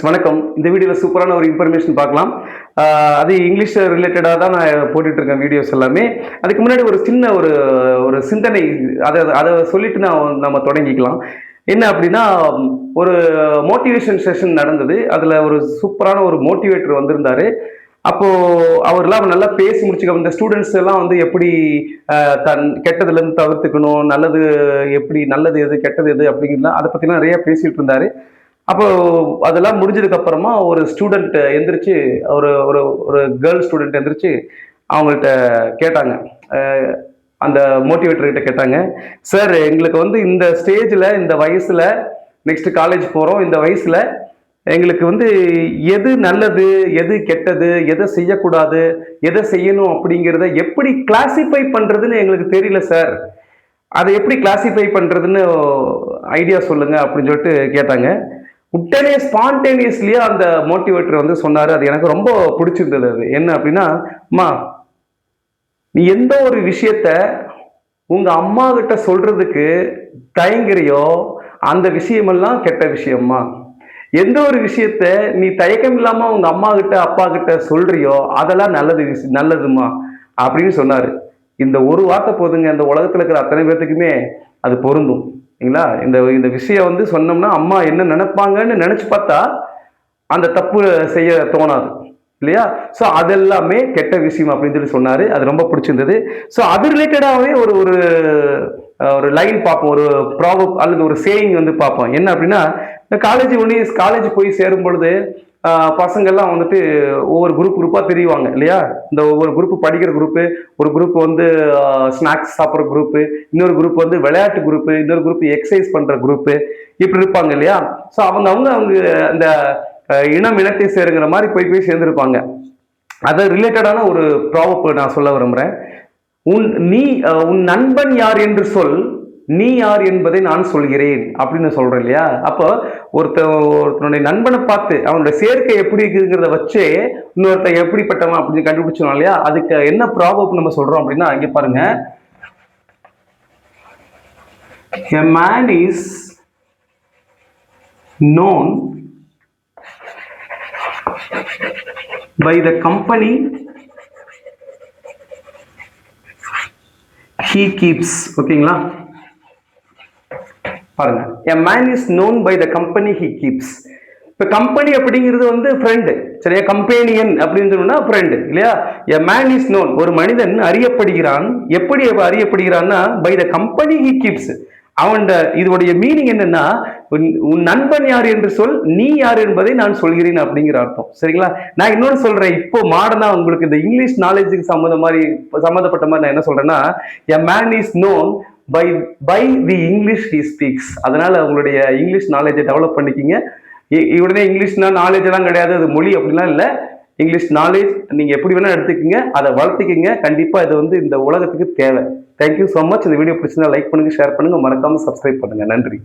Friends வணக்கம். இந்த வீடியோவில் சூப்பரான ஒரு இன்ஃபர்மேஷன் பார்க்கலாம். அது இங்கிலீஷ் ரிலேட்டடாக தான் நான் போட்டுட்டு இருக்கேன் வீடியோஸ் எல்லாமே. அதுக்கு முன்னாடி ஒரு சின்ன ஒரு ஒரு சிந்தனை, அதை அதை சொல்லிட்டு நம்ம தொடங்கிக்கலாம். என்ன அப்படின்னா, ஒரு மோட்டிவேஷன் செஷன் நடந்தது. அதில் ஒரு சூப்பரான ஒரு மோட்டிவேட்டர் வந்திருந்தாரு. அப்போ அவர்லாம் நல்லா பேசி முடிச்சுக்க, இந்த ஸ்டூடெண்ட்ஸ் எல்லாம் வந்து எப்படி தன் கெட்டதுல இருந்து தவிர்த்துக்கணும், நல்லது எப்படி, நல்லது எது கெட்டது எது அப்படிங்கிறலாம் அதை பத்திலாம் நிறைய பேசிட்டு இருந்தாரு. அப்போ அதெல்லாம் முடிஞ்சதுக்கு அப்புறமா ஒரு ஸ்டூடெண்ட் எந்திரிச்சு, ஒரு ஒரு ஒரு கேர்ள் ஸ்டூடெண்ட் எந்திரிச்சு அவங்கள்ட்ட கேட்டாங்க. அந்த மோட்டிவேட்டர் கிட்ட கேட்டாங்க, சார் எங்களுக்கு வந்து இந்த ஸ்டேஜில், இந்த வயசுல, நெக்ஸ்ட் காலேஜ் போகிறோம், இந்த வயசுல எங்களுக்கு வந்து எது நல்லது எது கெட்டது, எதை செய்யக்கூடாது எதை செய்யணும் அப்படிங்கிறத எப்படி கிளாசிஃபை பண்றதுன்னு எங்களுக்கு தெரியல சார். அதை எப்படி கிளாசிஃபை பண்றதுன்னு ஐடியா சொல்லுங்க அப்படின்னு சொல்லிட்டு கேட்டாங்க. உடனே ஸ்பான்டேனியஸ்லியா அந்த மோட்டிவேட்டர் வந்து சொன்னாரு. அது எனக்கு ரொம்ப பிடிச்சிருந்தது. அது என்ன அப்படின்னா, அம்மா, நீ எந்த ஒரு விஷயத்த உங்க அம்மா கிட்ட சொல்றதுக்கு தயங்குறியோ அந்த விஷயமெல்லாம் கெட்ட விஷயம்மா. எந்த ஒரு விஷயத்த நீ தயக்கம் இல்லாம உங்க அம்மா கிட்ட அப்பா கிட்ட சொல்றியோ அதெல்லாம் நல்லதுமா அப்படின்னு சொன்னாரு. இந்த ஒரு வார்த்தை போதுங்க, இந்த உலகத்துல இருக்கிற அத்தனை பேர்த்துக்குமே அது பொருந்தும். சரிங்களா? இந்த இந்த விஷயம் வந்து சொன்னோம்னா அம்மா என்ன நினைப்பாங்கன்னு நினைச்சு பார்த்தா அந்த தப்பு செய்ய தோணாது இல்லையா? ஸோ அதெல்லாமே கெட்ட விஷயம் அப்படின்னு சொல்லி சொன்னாரு. அது ரொம்ப பிடிச்சிருந்தது. ஸோ அது ரிலேட்டடாகவே ஒரு ஒரு ஒரு லைன் பார்ப்போம், ஒரு ப்ராவப் அல்லது ஒரு சேயிங் வந்து பார்ப்போம். என்ன அப்படின்னா, காலேஜ் போய் சேரும் பொழுது பசங்கள்லாம் வந்துட்டு ஒவ்வொரு குரூப்பாக தெரியுவாங்க இல்லையா? இந்த ஒவ்வொரு குரூப் படிக்கிற குரூப்பு, ஒரு குரூப் வந்து ஸ்நாக்ஸ் சாப்பிட்ற குரூப்பு, இன்னொரு குரூப் வந்து விளையாட்டு குரூப்பு, இன்னொரு குரூப் எக்ஸசைஸ் பண்ணுற குரூப்பு, இப்படி இருப்பாங்க இல்லையா? ஸோ அவங்க அந்த இனத்தை சேருங்கிற மாதிரி போய் சேர்ந்துருப்பாங்க. அது ரிலேட்டடான ஒரு ப்ராவப் நான் சொல்ல விரும்புகிறேன். உன் நண்பன் யார் என்று சொல், நீ யார் என்பதை நான் சொல்கிறேன் அப்படின்னு சொல்றேன் இல்லையா? அப்போ ஒருத்தனுடைய நண்பனை பார்த்து அவனுடைய சேர்க்கை எப்படி இருக்குங்கிறத வச்சு இன்னொருத்த எப்படிப்பட்டவன் அப்படின்னு கண்டுபிடிச்சோம் இல்லையா? அதுக்கு என்ன ப்ராபப் நம்ம சொல்றோம் அப்படின்னா, இங்க பாருங்க, a man is known by the company he keeps. ஓகேங்களா? பாருங்க, a man is known by the company he keeps. இப்ப கம்பெனி அப்படிங்கிறது வந்து ஃப்ரெண்டு, சரியா? கம்பேனியன் அப்படின்னு சொன்னா ஃப்ரெண்டு இல்லையா? a man is known, ஒரு மனிதன் அறியப்படுகிறான். எப்படி அறியப்படுகிறான்னா, by the company he keeps. அவன் இதோடைய மீனிங் என்னன்னா, உன் நண்பன் யார் என்று சொல், நீ யார் என்பதை நான் சொல்கிறேன் அப்படிங்கிற அர்த்தம். சரிங்களா? நான் இன்னொன்று சொல்றேன். இப்போ மாடர்னா உங்களுக்கு இந்த இங்கிலீஷ் நாலேஜுக்கு சம்மந்தப்பட்ட மாதிரி நான் என்ன சொல்றேன்னா, a man is known by the English he speaks. அதனால உங்களுடைய இங்கிலீஷ் நாலேஜை டெவலப் பண்ணிக்கிங்க. உடனே இங்கிலீஷ்னா நாலேஜ் எல்லாம் கிடையாது, அது மொழி அப்படிலாம் இல்லை. இங்கிலீஷ் நாலேஜ் நீங்க எப்படி வேணா எடுத்துக்கோங்க, அதை வளர்த்துக்கிங்க. கண்டிப்பா இது வந்து இந்த உலகத்துக்கு தேவை. Thank you so much. இந்த வீடியோ பிடிச்சிருந்தா லைக் பண்ணுங்க, ஷேர் பண்ணுங்க, மறக்காம சப்ஸ்கிரைப் பண்ணுங்க. நன்றி.